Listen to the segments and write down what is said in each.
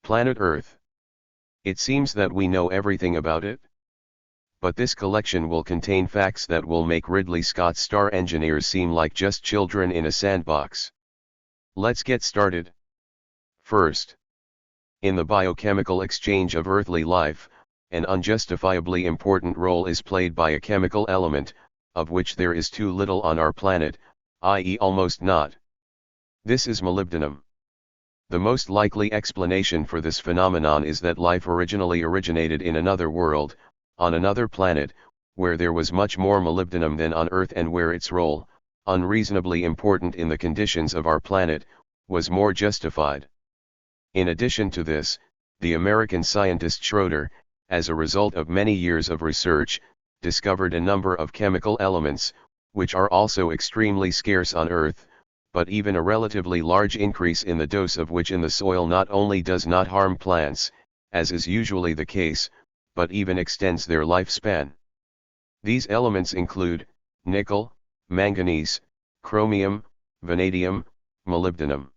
Planet Earth. It seems that we know everything about it. But this collection will contain facts that will make Ridley Scott's star engineers seem like just children in a sandbox. Let's get started. First, in the biochemical exchange of earthly life, an unjustifiably important role is played by a chemical element, of which there is too little on our planet, i.e. almost not. This is molybdenum. The most likely explanation for this phenomenon is that life originally originated in another world, on another planet, where there was much more molybdenum than on Earth and where its role, unreasonably important in the conditions of our planet, was more justified. In addition to this, the American scientist Schroeder, as a result of many years of research, discovered a number of chemical elements, which are also extremely scarce on Earth, but even a relatively large increase in the dose of which in the soil not only does not harm plants, as is usually the case, but even extends their lifespan. These elements include nickel, manganese, chromium, vanadium, molybdenum.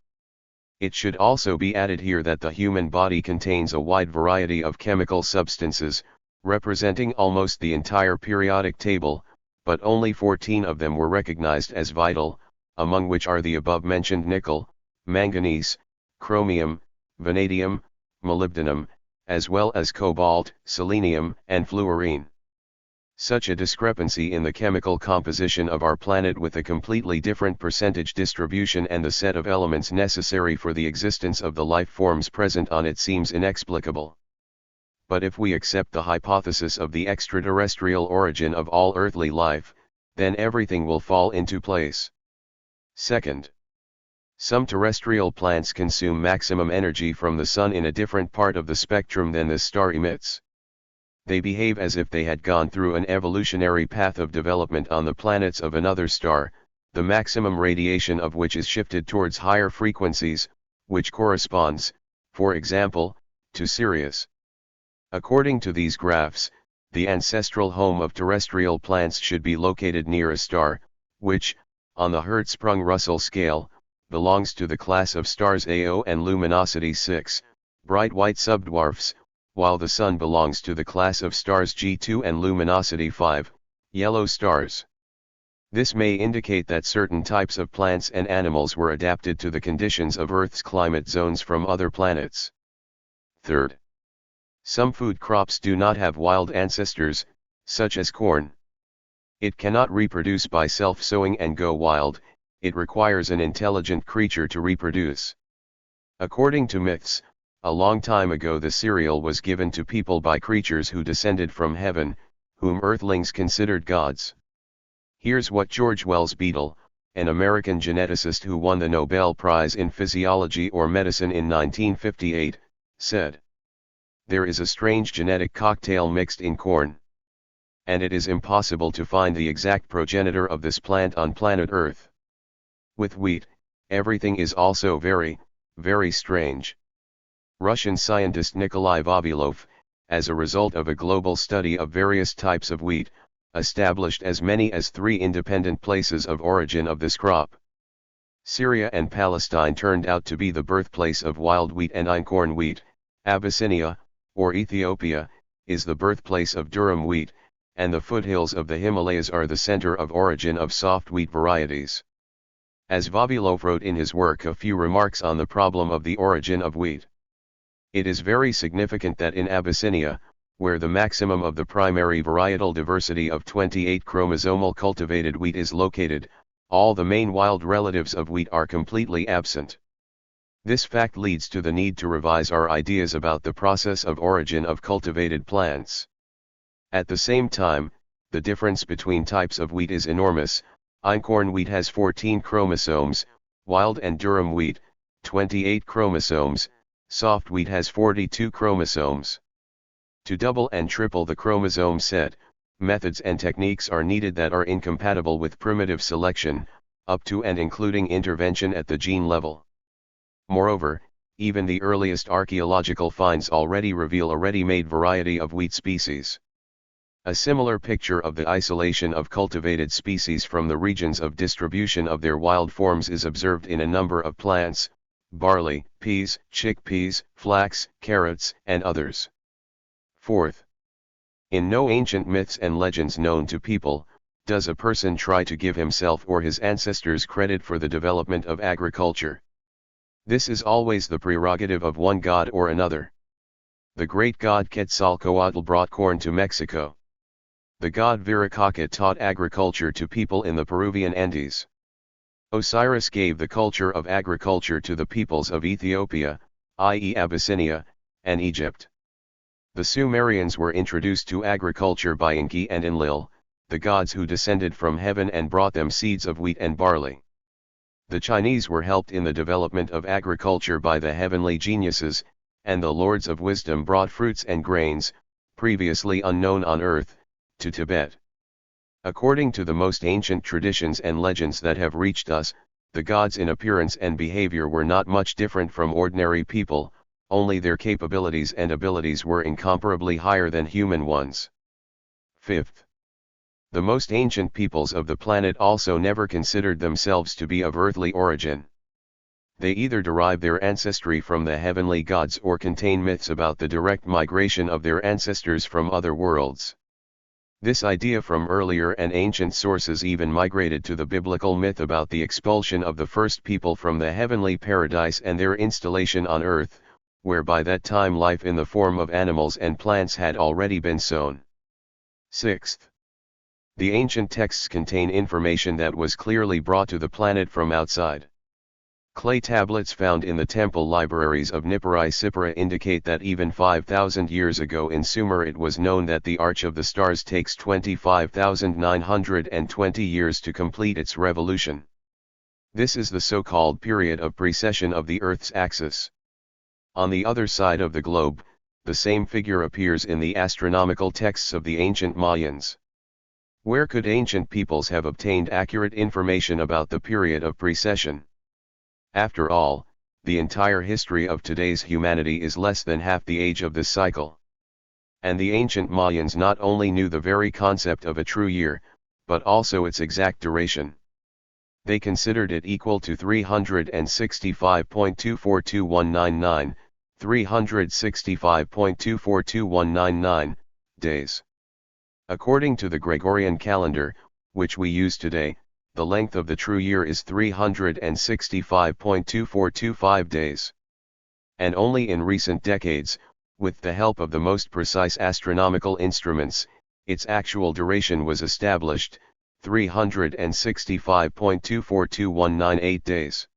It should also be added here that the human body contains a wide variety of chemical substances, representing almost the entire periodic table, but only 14 of them were recognized as vital, among which are the above-mentioned nickel, manganese, chromium, vanadium, molybdenum, as well as cobalt, selenium, and fluorine. Such a discrepancy in the chemical composition of our planet with a completely different percentage distribution and the set of elements necessary for the existence of the life forms present on it seems inexplicable. But if we accept the hypothesis of the extraterrestrial origin of all earthly life, then everything will fall into place. Second, some terrestrial plants consume maximum energy from the sun in a different part of the spectrum than this star emits. They behave as if they had gone through an evolutionary path of development on the planets of another star, the maximum radiation of which is shifted towards higher frequencies, which corresponds, for example, to Sirius. According to these graphs, the ancestral home of terrestrial plants should be located near a star, which, on the Hertzsprung-Russell scale, belongs to the class of stars AO and luminosity 6, bright white subdwarfs, while the Sun belongs to the class of stars G2 and luminosity 5, yellow stars. This may indicate that certain types of plants and animals were adapted to the conditions of Earth's climate zones from other planets. Third, some food crops do not have wild ancestors, such as corn. It cannot reproduce by self-sowing and go wild, it requires an intelligent creature to reproduce. According to myths, a long time ago the cereal was given to people by creatures who descended from heaven, whom earthlings considered gods. Here's what George Wells Beadle, an American geneticist who won the Nobel Prize in Physiology or Medicine in 1958, said. There is a strange genetic cocktail mixed in corn. And it is impossible to find the exact progenitor of this plant on planet Earth. With wheat, everything is also very, very strange. Russian scientist Nikolai Vavilov, as a result of a global study of various types of wheat, established as many as 3 independent places of origin of this crop. Syria and Palestine turned out to be the birthplace of wild wheat and einkorn wheat. Abyssinia, or Ethiopia, is the birthplace of durum wheat, and the foothills of the Himalayas are the center of origin of soft wheat varieties. As Vavilov wrote in his work a few remarks on the problem of the origin of wheat. It is very significant that in Abyssinia, where the maximum of the primary varietal diversity of 28 chromosomal cultivated wheat is located, all the main wild relatives of wheat are completely absent. This fact leads to the need to revise our ideas about the process of origin of cultivated plants. At the same time, the difference between types of wheat is enormous. Einkorn wheat has 14 chromosomes, wild and durum wheat, 28 chromosomes, soft wheat has 42 chromosomes. To double and triple the chromosome set, methods and techniques are needed that are incompatible with primitive selection, up to and including intervention at the gene level. Moreover, even the earliest archaeological finds already reveal a ready-made variety of wheat species. A similar picture of the isolation of cultivated species from the regions of distribution of their wild forms is observed in a number of plants, barley, peas, chickpeas, flax, carrots, and others. Fourth, in no ancient myths and legends known to people, does a person try to give himself or his ancestors credit for the development of agriculture. This is always the prerogative of one god or another. The great god Quetzalcoatl brought corn to Mexico. The god Viracocha taught agriculture to people in the Peruvian Andes. Osiris gave the culture of agriculture to the peoples of Ethiopia, i.e. Abyssinia, and Egypt. The Sumerians were introduced to agriculture by Enki and Enlil, the gods who descended from heaven and brought them seeds of wheat and barley. The Chinese were helped in the development of agriculture by the heavenly geniuses, and the lords of wisdom brought fruits and grains, previously unknown on earth, to Tibet. According to the most ancient traditions and legends that have reached us, the gods in appearance and behavior were not much different from ordinary people, only their capabilities and abilities were incomparably higher than human ones. Fifth, the most ancient peoples of the planet also never considered themselves to be of earthly origin. They either derive their ancestry from the heavenly gods or contain myths about the direct migration of their ancestors from other worlds. This idea from earlier and ancient sources even migrated to the biblical myth about the expulsion of the first people from the heavenly paradise and their installation on earth, where by that time life in the form of animals and plants had already been sown. Sixth, the ancient texts contain information that was clearly brought to the planet from outside. Clay tablets found in the temple libraries of Nippur Sippura indicate that even 5,000 years ago in Sumer it was known that the Arch of the Stars takes 25,920 years to complete its revolution. This is the so-called period of precession of the Earth's axis. On the other side of the globe, the same figure appears in the astronomical texts of the ancient Mayans. Where could ancient peoples have obtained accurate information about the period of precession? After all, the entire history of today's humanity is less than half the age of this cycle. And the ancient Mayans not only knew the very concept of a true year, but also its exact duration. They considered it equal to 365.242199, 365.242199 days. According to the Gregorian calendar, which we use today, the length of the true year is 365.2425 days. And only in recent decades, with the help of the most precise astronomical instruments, its actual duration was established, 365.242198 days.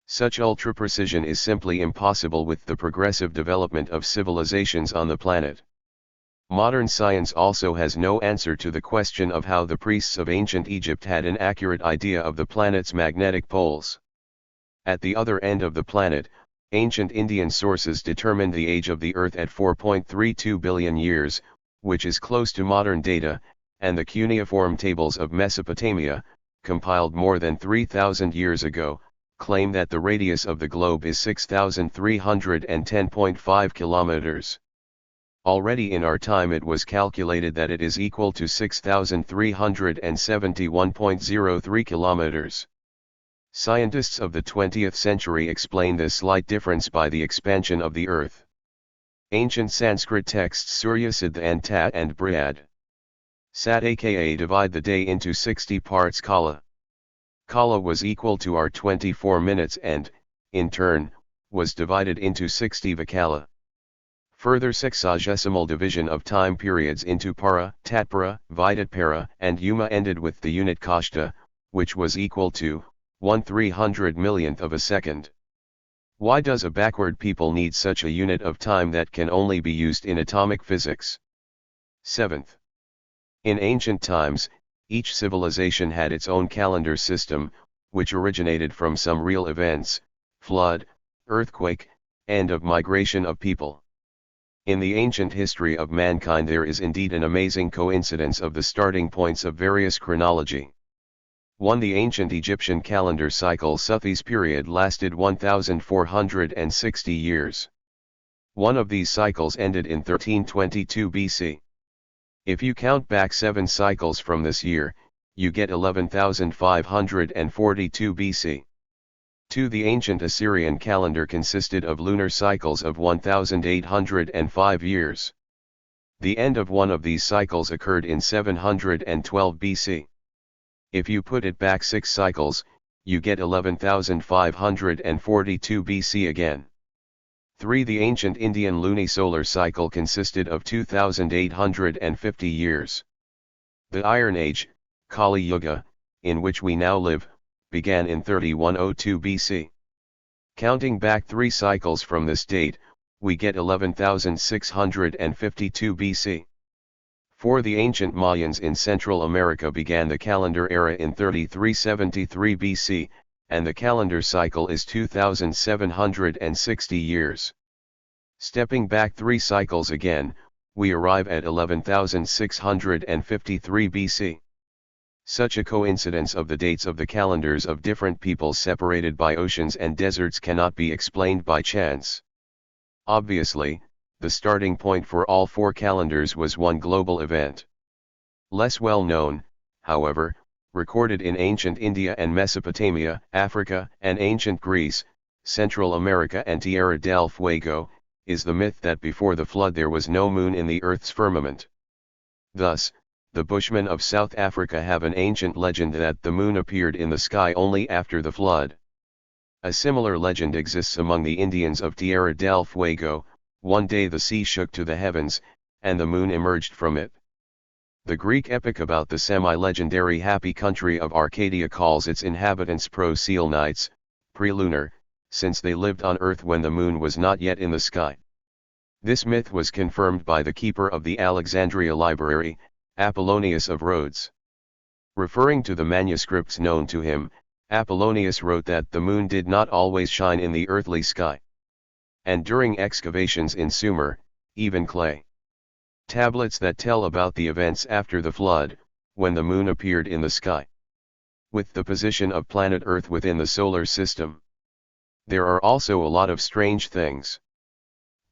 Such ultra-precision is simply impossible with the progressive development of civilizations on the planet. Modern science also has no answer to the question of how the priests of ancient Egypt had an accurate idea of the planet's magnetic poles. At the other end of the planet, ancient Indian sources determined the age of the Earth at 4.32 billion years, which is close to modern data, and the cuneiform tables of Mesopotamia, compiled more than 3,000 years ago, claim that the radius of the globe is 6,310.5 kilometers. Already in our time it was calculated that it is equal to 6,371.03 kilometers. Scientists of the 20th century explain this slight difference by the expansion of the Earth. Ancient Sanskrit texts Surya Siddha and Tat and Brihad Sat aka divide the day into 60 parts Kala. Kala was equal to our 24 minutes and, in turn, was divided into 60 Vakala. Further sexagesimal division of time periods into Para, Tatpara, Vidatpara and Yuma ended with the unit Kashta, which was equal to 1/300 millionth of a second. Why does a backward people need such a unit of time that can only be used in atomic physics? 7th. In ancient times, each civilization had its own calendar system, which originated from some real events, flood, earthquake, and of migration of people. In the ancient history of mankind there is indeed an amazing coincidence of the starting points of various chronology. 1. The ancient Egyptian calendar cycle Suthis period lasted 1,460 years. One of these cycles ended in 1322 BC. If you count back 7 cycles from this year, you get 11,542 BC. 2. The ancient Assyrian calendar consisted of lunar cycles of 1,805 years. The end of one of these cycles occurred in 712 BC. If you put it back 6 cycles, you get 11,542 BC again. 3. The ancient Indian lunisolar cycle consisted of 2,850 years. The Iron Age, Kali Yuga, in which we now live, began in 3102 BC. Counting back 3 cycles from this date, we get 11,652 BC. 4. The ancient Mayans in Central America began the calendar era in 3373 BC, and the calendar cycle is 2,760 years. Stepping back 3 cycles again, we arrive at 11,653 BC. Such a coincidence of the dates of the calendars of different peoples separated by oceans and deserts cannot be explained by chance. Obviously, the starting point for all 4 calendars was one global event. Less well known, however, recorded in ancient India and Mesopotamia, Africa and ancient Greece, Central America and Tierra del Fuego, is the myth that before the flood there was no moon in the earth's firmament. Thus, the Bushmen of South Africa have an ancient legend that the moon appeared in the sky only after the flood. A similar legend exists among the Indians of Tierra del Fuego. One day the sea shook to the heavens, and the moon emerged from it. The Greek epic about the semi-legendary happy country of Arcadia calls its inhabitants pro-Selenites, pre-lunar, since they lived on earth when the moon was not yet in the sky. This myth was confirmed by the keeper of the Alexandria Library, Apollonius of Rhodes. Referring to the manuscripts known to him, Apollonius wrote that the moon did not always shine in the earthly sky. And during excavations in Sumer, even clay tablets that tell about the events after the flood, when the moon appeared in the sky. With the position of planet Earth within the solar system, there are also a lot of strange things.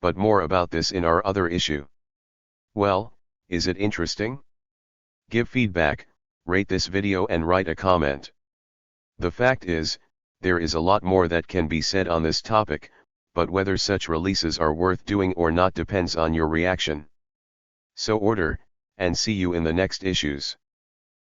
But more about this in our other issue. Well, is it interesting? Give feedback, rate this video and write a comment. The fact is, there is a lot more that can be said on this topic, but whether such releases are worth doing or not depends on your reaction. So order, and see you in the next issues.